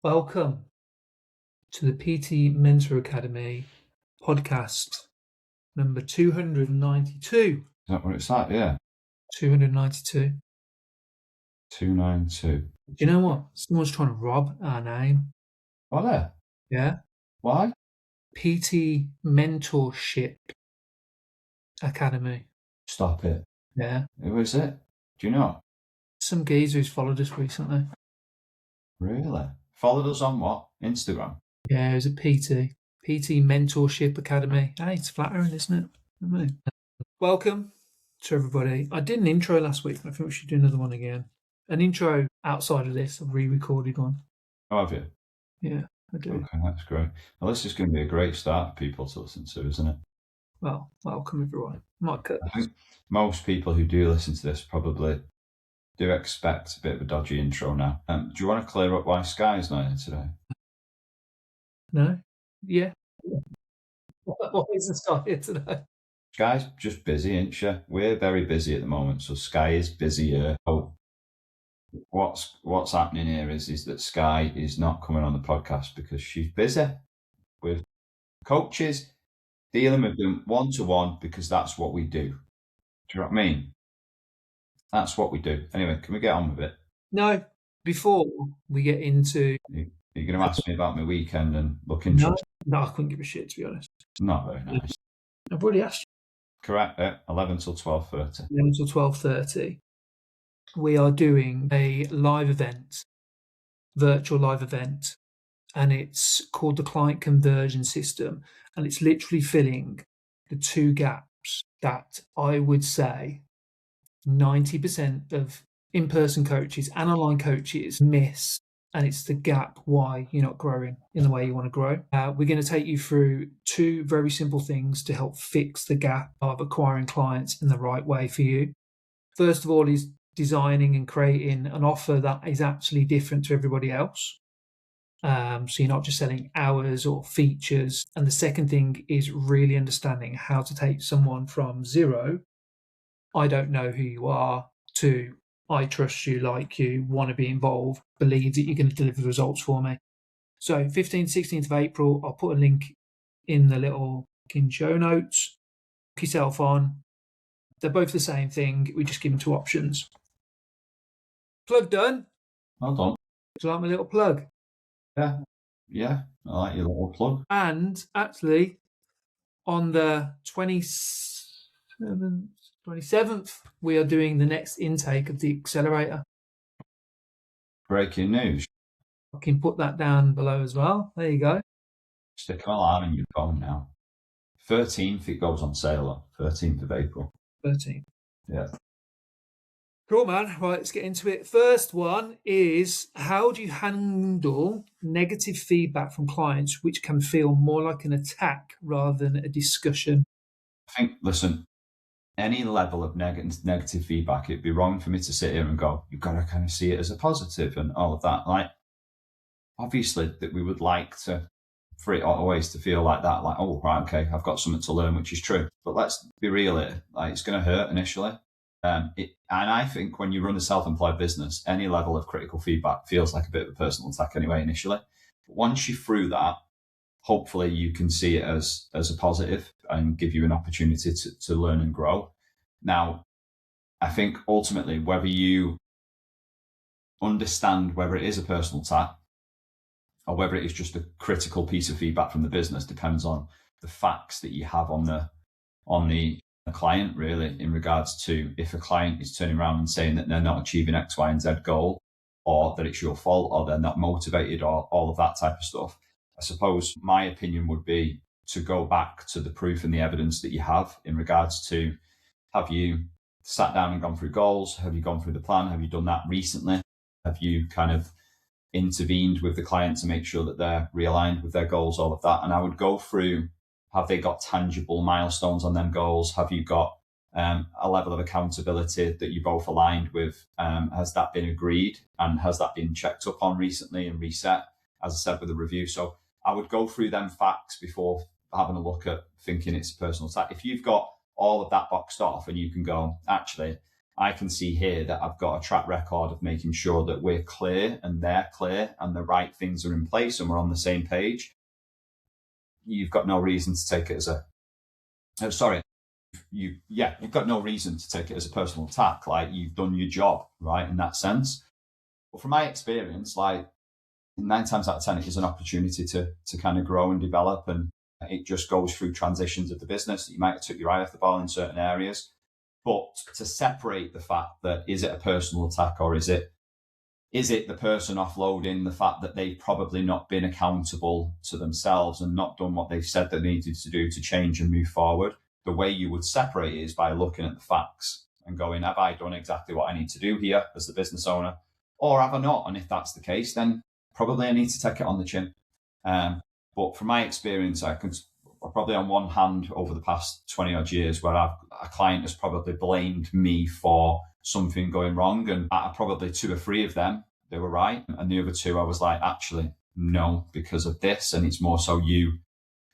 Welcome to the PT Mentor Academy podcast number 292. Is that what it's at? Yeah. 292. 292. Do you know what? Someone's trying to rob our name. Oh, there. Yeah? Why? PT Mentorship Academy. Stop it. Yeah. Who is it? Do you know? Some geezer who's followed us recently. Really? Followed us on what? Instagram? Yeah, it was a PT Mentorship Academy. Hey, it's flattering, isn't it? I mean, welcome to everybody. I did an intro last week. I think we should do another one again. An intro outside of this, a re-recorded one. Oh, have you? Yeah, I do. Okay, that's great. Well, this is going to be a great start for people to listen to, isn't it? Well, welcome everyone. Mike, I think most people who do listen to this probably do expect a bit of a dodgy intro now. Do you want to clear up why Skye's not here today? No? Yeah. What is the start here today? Skye's just busy, isn't she? We're very busy at the moment, so Skye is busier. Oh, what's happening here is that Skye is not coming on the podcast because she's busy with coaches, dealing with them one-to-one, because that's what we do. Do you know what I mean? That's what we do. Anyway, can we get on with it? No, before we get into... You're going to ask me about my weekend and look No, interesting? no, I couldn't give a shit, to be honest. Not very nice. I've already asked you. Correct, 11 till 12:30. 11 till 12:30. We are doing a live event, virtual live event, and it's called the Client Conversion System, and it's literally filling the two gaps that I would say 90% of in-person coaches and online coaches miss, and it's the gap why you're not growing in the way you want to grow. We're going to take you through two very simple things to help fix the gap of acquiring clients in the right way for you. First of all is designing and creating an offer that is actually different to everybody else. So you're not just selling hours or features. And the second thing is really understanding how to take someone from zero, I don't know who you are, to I trust you, like you, want to be involved, believe that you're going to deliver the results for me. So 15th, 16th of April, I'll put a link in the little show notes. Hook yourself on. They're both the same thing. We just give them two options. Plug done. Well done. Do you like my little plug? Yeah, I like your little plug. And actually, on the 27th, we are doing the next intake of the Accelerator. Breaking news. I can put that down below as well. There you go. Stick an alarm in your phone now. 13th, it goes on sale. 13th of April. 13th. Yeah. Cool, man. Right, let's get into it. First one is, how do you handle negative feedback from clients, which can feel more like an attack rather than a discussion? I think, listen, any level of negative feedback, it'd be wrong for me to sit here and go, you've got to kind of see it as a positive and all of that. Like, obviously, that we would like for it always to feel like that, like, oh, right, okay, I've got something to learn, which is true. But let's be real here. Like, it's going to hurt initially. And I think when you run a self-employed business, any level of critical feedback feels like a bit of a personal attack anyway initially. But once you're through that, hopefully you can see it as a positive and give you an opportunity to learn and grow. Now, I think ultimately, whether you understand whether it is a personal attack or whether it is just a critical piece of feedback from the business depends on the facts that you have on the client, really, in regards to if a client is turning around and saying that they're not achieving X, Y, and Z goal, or that it's your fault, or they're not motivated, or all of that type of stuff. I suppose my opinion would be to go back to the proof and the evidence that you have in regards to, have you sat down and gone through goals? Have you gone through the plan? Have you done that recently? Have you kind of intervened with the client to make sure that they're realigned with their goals, all of that? And I would go through, have they got tangible milestones on them goals? Have you got a level of accountability that you both aligned with? Has that been agreed? And has that been checked up on recently and reset, as I said, with the review? So I would go through them facts before having a look at thinking it's a personal attack. If you've got all of that boxed off and you can go, actually, I can see here that I've got a track record of making sure that we're clear and they're clear and the right things are in place and we're on the same page. You've got no reason to take it as you've got no reason to take it as a personal attack. Like, you've done your job, right, in that sense. But from my experience, like 9 times out of 10, it is an opportunity to kind of grow and develop, and it just goes through transitions of the business. You might have took your eye off the ball in certain areas, but to separate the fact that, is it a personal attack, or is it the person offloading the fact that they've probably not been accountable to themselves and not done what they've said they needed to do to change and move forward? The way you would separate it is by looking at the facts and going, have I done exactly what I need to do here as the business owner, or have I not? And if that's the case, then probably I need to take it on the chin. But from my experience, I probably on one hand over the past 20 odd years where a client has probably blamed me for something going wrong, and probably 2 or 3 of them, they were right. And the other 2, I was like, actually, no, because of this. And it's more so you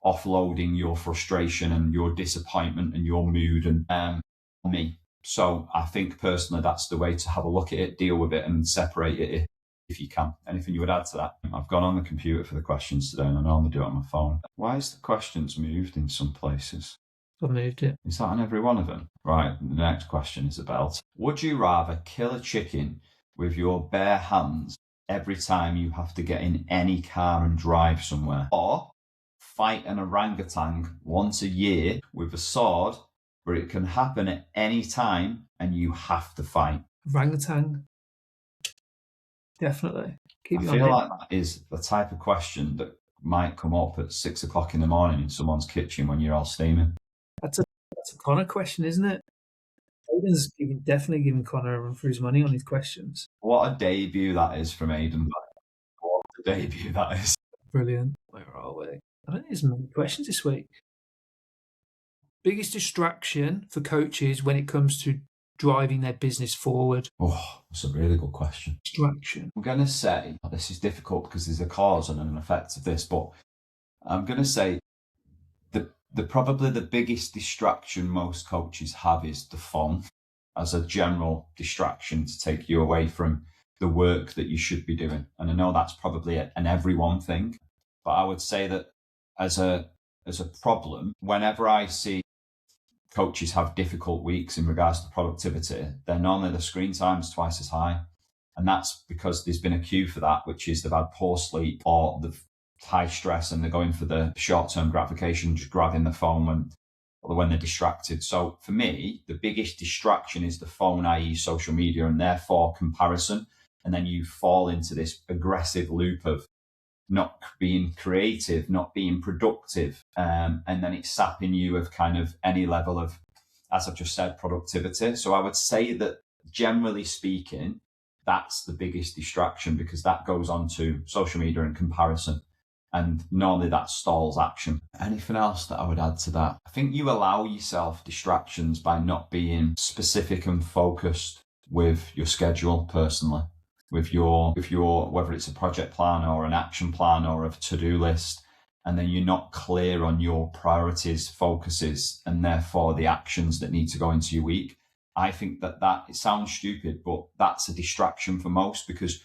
offloading your frustration and your disappointment and your mood and me. So I think personally, that's the way to have a look at it, deal with it and separate it if you can. Anything you would add to that? I've gone on the computer for the questions today, and I normally do it on my phone. Why is the questions moved in some places? I've moved it. Is that on every one of them? Right, the next question is about, would you rather kill a chicken with your bare hands every time you have to get in any car and drive somewhere, or fight an orangutan once a year with a sword where it can happen at any time and you have to fight? Orangutan. Definitely. I feel like that is the type of question that might come up at 6 o'clock in the morning in someone's kitchen when you're all steaming. That's a Connor question, isn't it? Aiden's definitely giving Connor a run for his money on his questions. What a debut that is from Aiden. What a debut that is. Brilliant. Where are we? I don't think there's many questions this week. Biggest distraction for coaches when it comes to driving their business forward? Oh, that's a really good question. Distraction. I'm going to say, this is difficult because there's a cause and an effect of this, but I'm going to say probably the biggest distraction most coaches have is the phone as a general distraction to take you away from the work that you should be doing. And I know that's probably an everyone thing, but I would say that as a problem, whenever I see coaches have difficult weeks in regards to productivity, then normally the screen time is twice as high. And that's because there's been a cue for that, which is they've had poor sleep or the high stress and they're going for the short-term gratification, just grabbing the phone when they're distracted. So for me, the biggest distraction is the phone, i.e. social media, and therefore comparison. And then you fall into this aggressive loop of not being creative, not being productive. And then it's sapping you of kind of any level of, as I've just said, productivity. So I would say that generally speaking, that's the biggest distraction because that goes on to social media and comparison. And normally that stalls action. Anything else that I would add to that? I think you allow yourself distractions by not being specific and focused with your schedule personally, with your whether it's a project plan or an action plan or a to-do list, and then you're not clear on your priorities, focuses, and therefore the actions that need to go into your week. I think that it sounds stupid, but that's a distraction for most because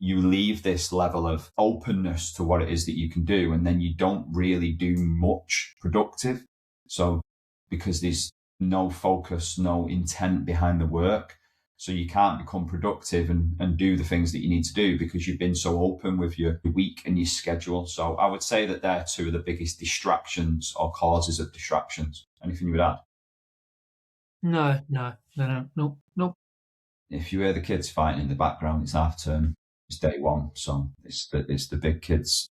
you leave this level of openness to what it is that you can do, and then you don't really do much productive. So because there's no focus, no intent behind the work, so you can't become productive and do the things that you need to do because you've been so open with your week and your schedule. So I would say that they're 2 of the biggest distractions or causes of distractions. Anything you would add? No. If you hear the kids fighting in the background, it's half term. It's day 1, so it's the big kid's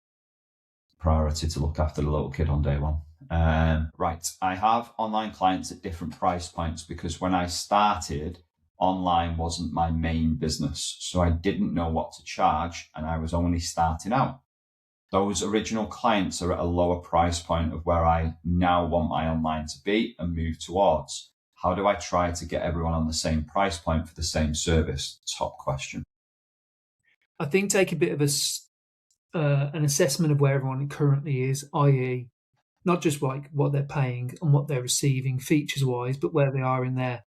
priority to look after the little kid on day 1. Right, I have online clients at different price points because when I started, online wasn't my main business, so I didn't know what to charge and I was only starting out. Those original clients are at a lower price point of where I now want my online to be and move towards. How do I try to get everyone on the same price point for the same service? Top question. I think take a bit of an assessment of where everyone currently is, i.e. not just like what they're paying and what they're receiving features-wise, but where they are in their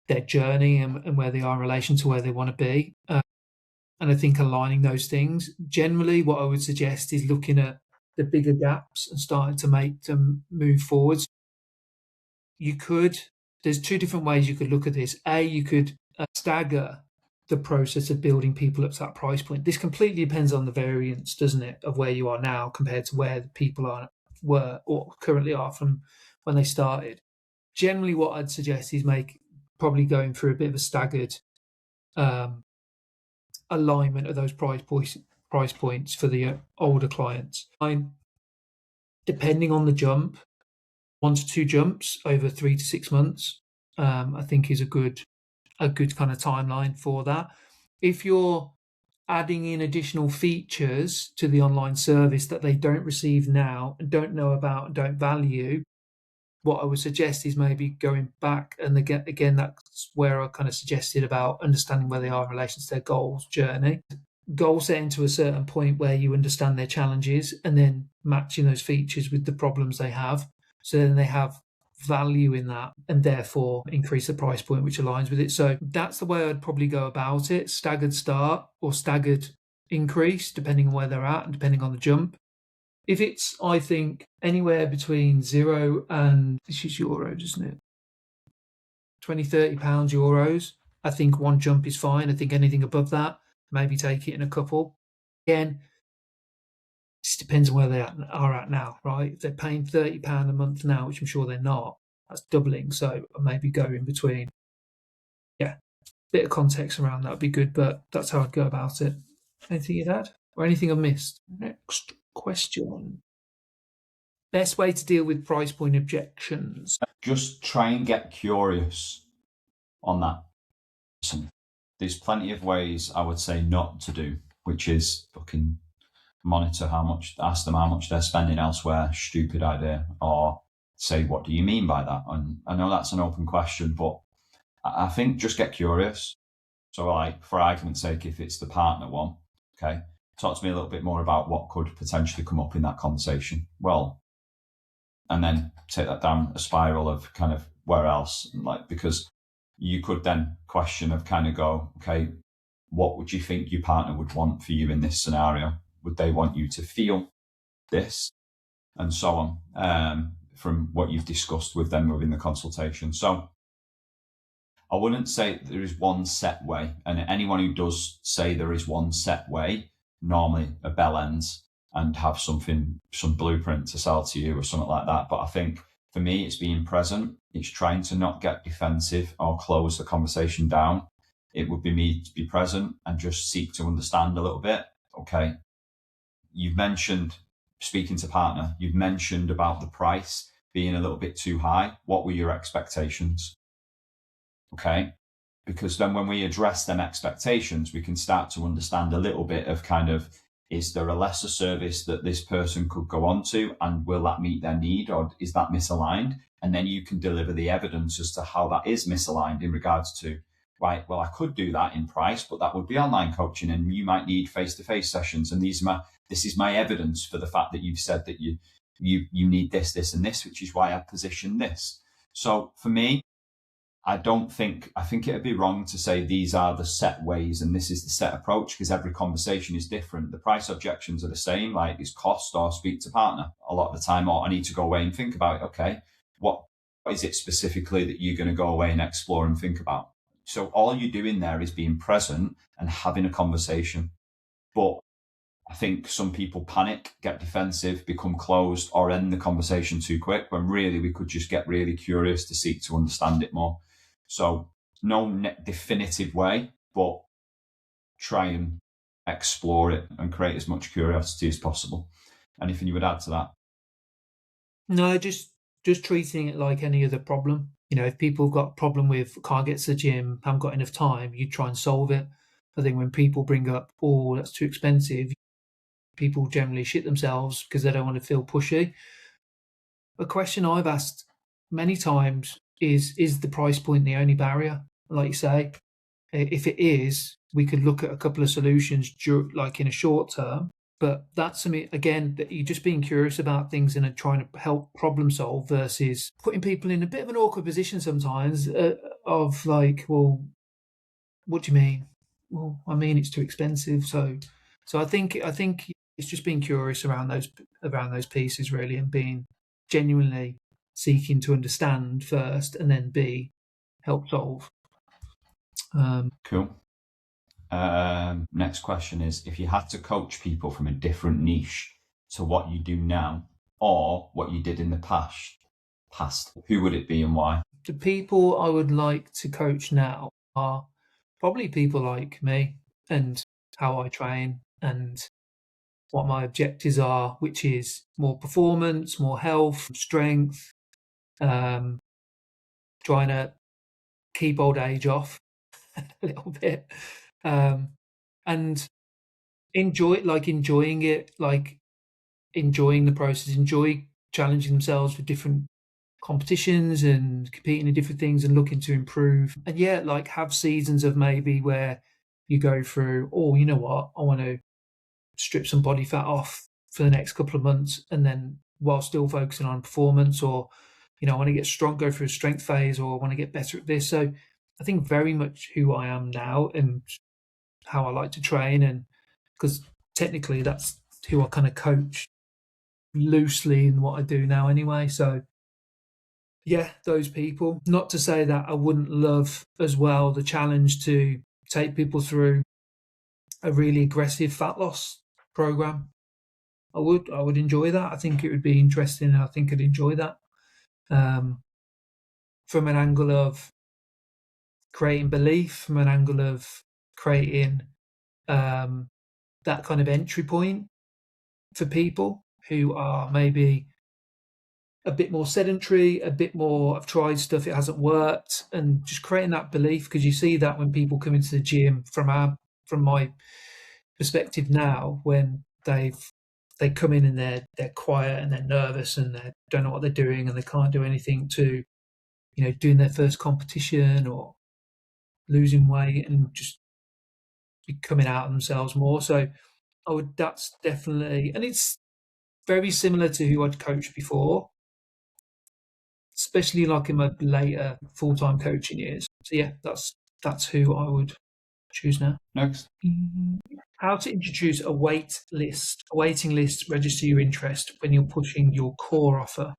their journey and where they are in relation to where they want to be. And I think aligning those things, generally what I would suggest is looking at the bigger gaps and starting to make them move forwards. There's two different ways you could look at this. You could stagger the process of building people up to that price point. This completely depends on the variance, doesn't it, of where you are now compared to where the people were or currently are from when they started. Generally, what I'd suggest is probably going through a bit of a staggered alignment of those price points for the older clients. Depending on the jump, 1 to 2 jumps over 3 to 6 months, I think is a good kind of timeline for that. If you're adding in additional features to the online service that they don't receive now and don't know about and don't value, what I would suggest is maybe going back, and again, that's where I kind of suggested about understanding where they are in relation to their goals journey. Goal setting to a certain point where you understand their challenges and then matching those features with the problems they have. So then they have value in that and therefore increase the price point which aligns with it. So that's the way I'd probably go about it. Staggered start or staggered increase, depending on where they're at and depending on the jump. If it's, I think, anywhere between 0 and, this is euros, isn't it? 20, 30 pounds euros, I think one jump is fine. I think anything above that, maybe take it in a couple. Again, it just depends on where they are at now, right? If they're paying £30 a month now, which I'm sure they're not, that's doubling. So maybe go in between. Yeah, bit of context around that would be good, but that's how I'd go about it. Anything you'd add? Or anything I've missed? Next question. Best way to deal with price point objections? Just try and get curious on that. There's plenty of ways I would say not to do, which is fucking monitor ask them how much they're spending elsewhere, stupid idea, or say, what do you mean by that? And I know that's an open question, but I think just get curious. So like, for argument's sake, if it's the partner one, okay, talk to me a little bit more about what could potentially come up in that conversation. Well, and then take that down a spiral of kind of where else, like, because you could then question of kind of go, okay, what would you think your partner would want for you in this scenario? Would they want you to feel this? And so on, from what you've discussed with them within the consultation. So I wouldn't say there is one set way. And anyone who does say there is one set way, normally a bell ends and have some blueprint to sell to you or something like that. But I think for me, it's being present. It's trying to not get defensive or close the conversation down. It would be me to be present and just seek to understand a little bit. Okay, you've mentioned speaking to partner, you've mentioned about the price being a little bit too high. What were your expectations? Okay, because then when we address them expectations, we can start to understand a little bit of kind of, is there a lesser service that this person could go on to, and will that meet their need, or is that misaligned? And then you can deliver the evidence as to how that is misaligned in regards to, right, well, I could do that in price, but that would be online coaching and you might need face-to-face sessions. And this is my evidence for the fact that you've said that you need this, and this, which is why I positioned this. So for me, I think it'd be wrong to say these are the set ways and this is the set approach, because every conversation is different. The price objections are the same, like it's cost or speak to partner a lot of the time, or I need to go away and think about it. Okay, what is it specifically that you're going to go away and explore and think about? So all you're doing there is being present and having a conversation. But I think some people panic, get defensive, become closed, or end the conversation too quick, when really we could just get really curious to seek to understand it more. So no definitive way, but try and explore it and create as much curiosity as possible. Anything you would add to that? No, just treating it like any other problem. You know, if people have got a problem with can't get to the gym, haven't got enough time, you try and solve it. I think when people bring up, oh, that's too expensive, people generally shit themselves because they don't want to feel pushy. A question I've asked many times is the price point the only barrier? Like you say, if it is, we could look at a couple of solutions like in a short term. But that's something, again, that you're just being curious about things and trying to help problem solve versus putting people in a bit of an awkward position sometimes. of like, well, what do you mean? Well, I mean it's too expensive. So I think it's just being curious around those pieces really, and being genuinely seeking to understand first, and then B, help solve. Cool. Next question is, if you had to coach people from a different niche to what you do now or what you did in the past, who would it be and why? The people I would like to coach now are probably people like me, and how I train and what my objectives are, which is more performance, more health, strength, trying to keep old age off a little bit, and enjoying it, like enjoying the process, enjoy challenging themselves with different competitions and competing in different things and looking to improve. And yeah, like have seasons of maybe where you go through, oh, you know what, I want to strip some body fat off for the next couple of months, and then while still focusing on performance, or I want to get strong, go through a strength phase, or I want to get better at this. So I think very much who I am now and how I like to train, and because technically that's who I kind of coach loosely in what I do now anyway. So yeah, those people. Not to say that I wouldn't love as well the challenge to take people through a really aggressive fat loss program. I would enjoy that. I think it would be interesting, and I think I'd enjoy that. From an angle of creating belief, from an angle of creating that kind of entry point for people who are maybe a bit more sedentary, a bit more, I've tried stuff, it hasn't worked, and just creating that belief, because you see that when people come into the gym from my perspective now, when they come in and they're quiet and they're nervous and they don't know what they're doing and they can't do anything, to doing their first competition or losing weight and just be coming out of themselves more. So that's definitely, and it's very similar to who I'd coached before, especially like in my later full-time coaching years. So yeah, that's who I would choose now. Next. How to introduce a waiting list, register your interest when you're pushing your core offer.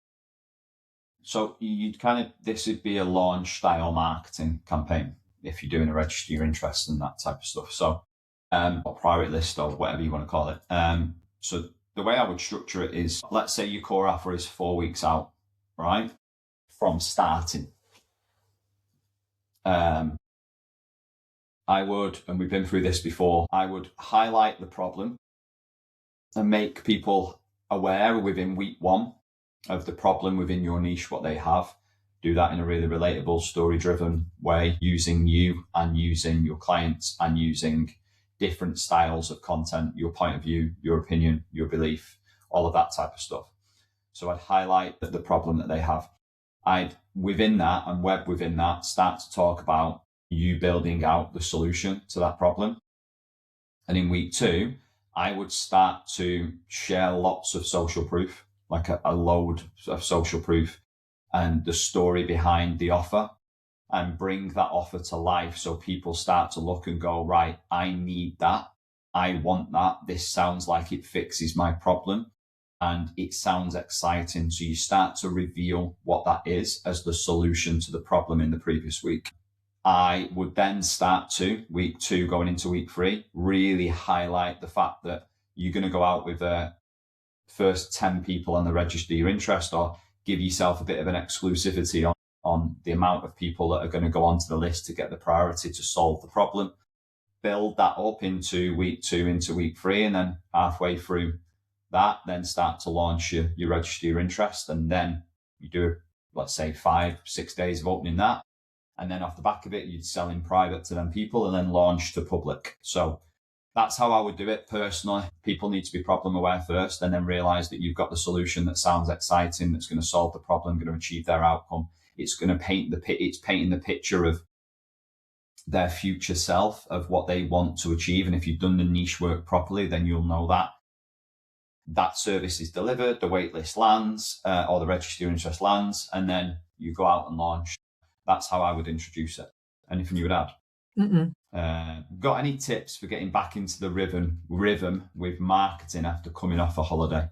So this would be a launch style marketing campaign if you're doing a register your interest and that type of stuff. So, or private list or whatever you want to call it. So the way I would structure it is, let's say your core offer is 4 weeks out, right? From starting. I would, and we've been through this before, I would highlight the problem and make people aware within week 1 of the problem within your niche, what they have. Do that in a really relatable, story-driven way, using you and using your clients and using different styles of content, your point of view, your opinion, your belief, all of that type of stuff. So I'd highlight the problem that they have. I'd, within that and within that, start to talk about you building out the solution to that problem. And in week 2, I would start to share lots of social proof, like a load of social proof and the story behind the offer, and bring that offer to life so people start to look and go, right, I need that. I want that. This sounds like it fixes my problem and it sounds exciting. So you start to reveal what that is as the solution to the problem in the previous week. I would then start to, week 2 going into week 3, really highlight the fact that you're going to go out with the first 10 people on the register your interest, or give yourself a bit of an exclusivity on the amount of people that are going to go onto the list to get the priority to solve the problem. Build that up into week 2, into week 3, and then halfway through that, then start to launch your register your interest. And then you do, let's say, 5-6 days of opening that. And then off the back of it, you'd sell in private to them people and then launch to public. So that's how I would do it personally. People need to be problem aware first, and then realize that you've got the solution that sounds exciting, that's going to solve the problem, going to achieve their outcome. It's going to painting the picture of their future self, of what they want to achieve. And if you've done the niche work properly, then you'll know that that service is delivered, the waitlist lands, or the register your interest lands, and then you go out and launch. That's how I would introduce it. Anything you would add? Got any tips for getting back into the rhythm with marketing after coming off a holiday?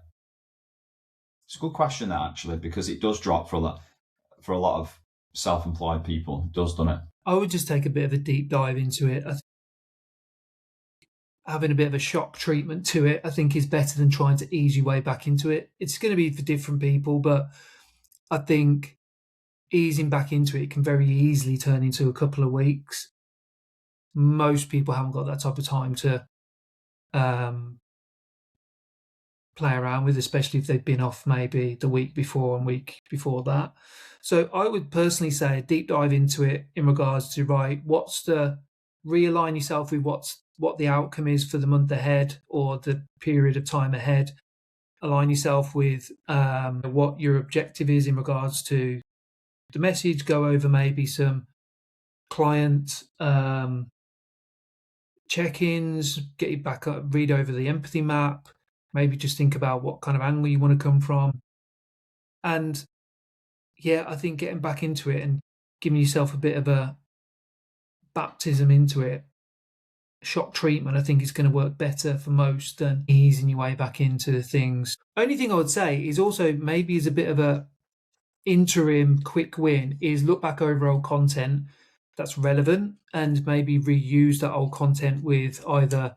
It's a good question, that, actually, because it does drop for a lot of self-employed people. It does, doesn't it? I would just take a bit of a deep dive into it. Having a bit of a shock treatment to it, I think, is better than trying to ease your way back into it. It's going to be for different people, but I think easing back into it can very easily turn into a couple of weeks. Most people haven't got that type of time to play around with, especially if they've been off maybe the week before and week before that. So I would personally say deep dive into it in regards to, right, realign yourself with what the outcome is for the month ahead or the period of time ahead. Align yourself with what your objective is in regards to the message. Go over maybe some client check-ins, get you back up, read over the empathy map, maybe just think about what kind of angle you want to come from. And yeah, I think getting back into it and giving yourself a bit of a baptism into it, shock treatment, I think is going to work better for most than easing your way back into things. Only thing I would say is also maybe as a bit of a interim quick win is look back over old content that's relevant and maybe reuse that old content with either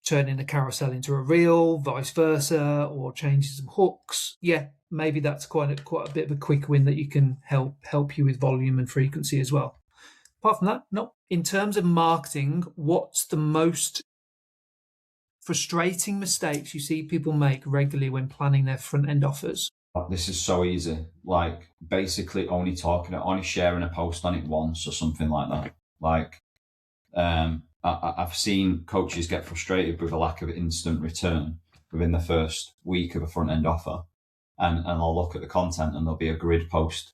turning a carousel into a reel, vice versa, or changing some hooks. Yeah, maybe that's quite a bit of a quick win that you can help you with volume and frequency as well. Apart from that, no. In terms of marketing, what's the most frustrating mistakes you see people make regularly when planning their front end offers? This is so easy. Like basically only sharing a post on it once or something like that. Like I've seen coaches get frustrated with a lack of instant return within the first week of a front end offer. And I'll look at the content and there'll be a grid post.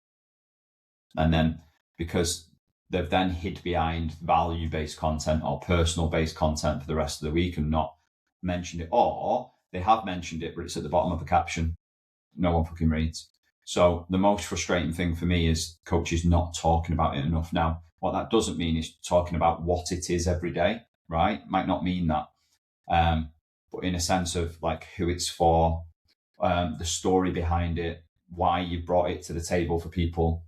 And then because they've then hid behind value-based content or personal-based content for the rest of the week and not mentioned it, or they have mentioned it, but it's at the bottom of the caption. No one fucking reads. So the most frustrating thing for me is coaches not talking about it enough. Now, what that doesn't mean is talking about what it is every day, right? Might not mean that. But in a sense of like who it's for, the story behind it, why you brought it to the table for people,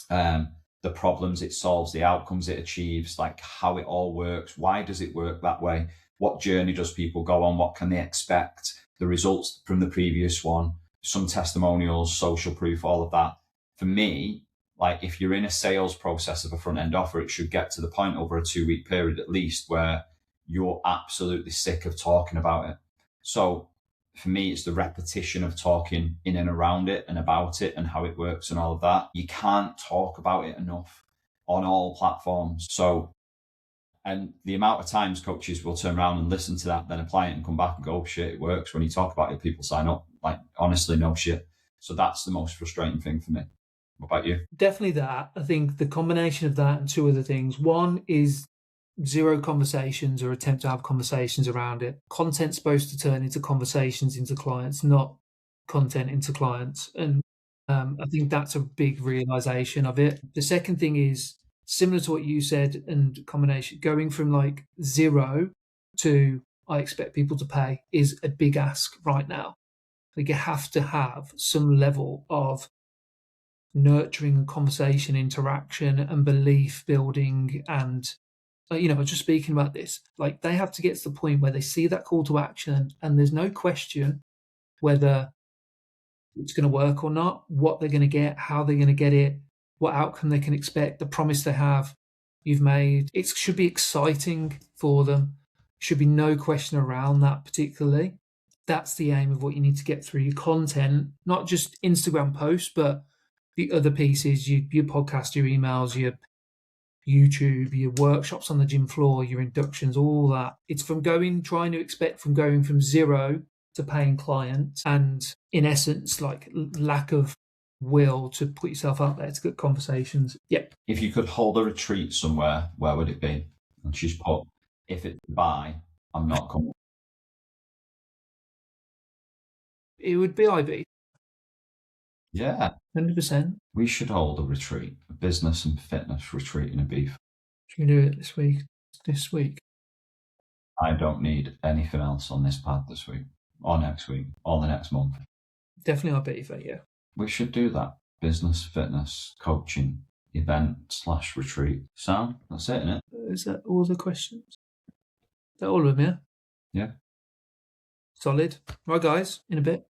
the problems it solves, the outcomes it achieves, like how it all works. Why does it work that way? What journey does people go on? What can they expect? The results from the previous one, some testimonials, social proof, all of that. For me, like if you're in a sales process of a front end offer, it should get to the point over a 2-week period at least where you're absolutely sick of talking about it. So for me, it's the repetition of talking in and around it and about it and how it works and all of that. You can't talk about it enough on all platforms. So, and the amount of times coaches will turn around and listen to that, then apply it and come back and go, oh, shit, it works. When you talk about it, people sign up. Like, honestly, no shit. So that's the most frustrating thing for me. What about you? Definitely that. I think the combination of that and two other things. One is zero conversations or attempt to have conversations around it. Content's supposed to turn into conversations into clients, not content into clients. And I think that's a big realization of it. The second thing is similar to what you said, and combination going from like 0 to I expect people to pay is a big ask right now. Like you have to have some level of nurturing and conversation, interaction and belief building. And, I was just speaking about this, like they have to get to the point where they see that call to action and there's no question whether it's going to work or not, what they're going to get, how they're going to get it, what outcome they can expect, the promise they have you've made. It should be exciting for them. Should be no question around that particularly. That's the aim of what you need to get through your content, not just Instagram posts, but the other pieces, your podcast, your emails, your YouTube, your workshops on the gym floor, your inductions, all that. It's trying to expect from going from 0 to paying clients and in essence, like lack of will to put yourself out there to get conversations. Yep. If you could hold a retreat somewhere, where would it be? And she's put, if it's Dubai, I'm not coming. It would be IB. Yeah. 100%. We should hold a retreat, a business and fitness retreat in a beef. Should we do it this week? This week? I don't need anything else on this pad this week, or next week, or the next month. Definitely our beaver, yeah. We should do that. Business, fitness, coaching, event/retreat. Sound? That's it, innit? Is that all the questions? Is that all of them, yeah? Yeah. Solid. Right, guys, in a bit.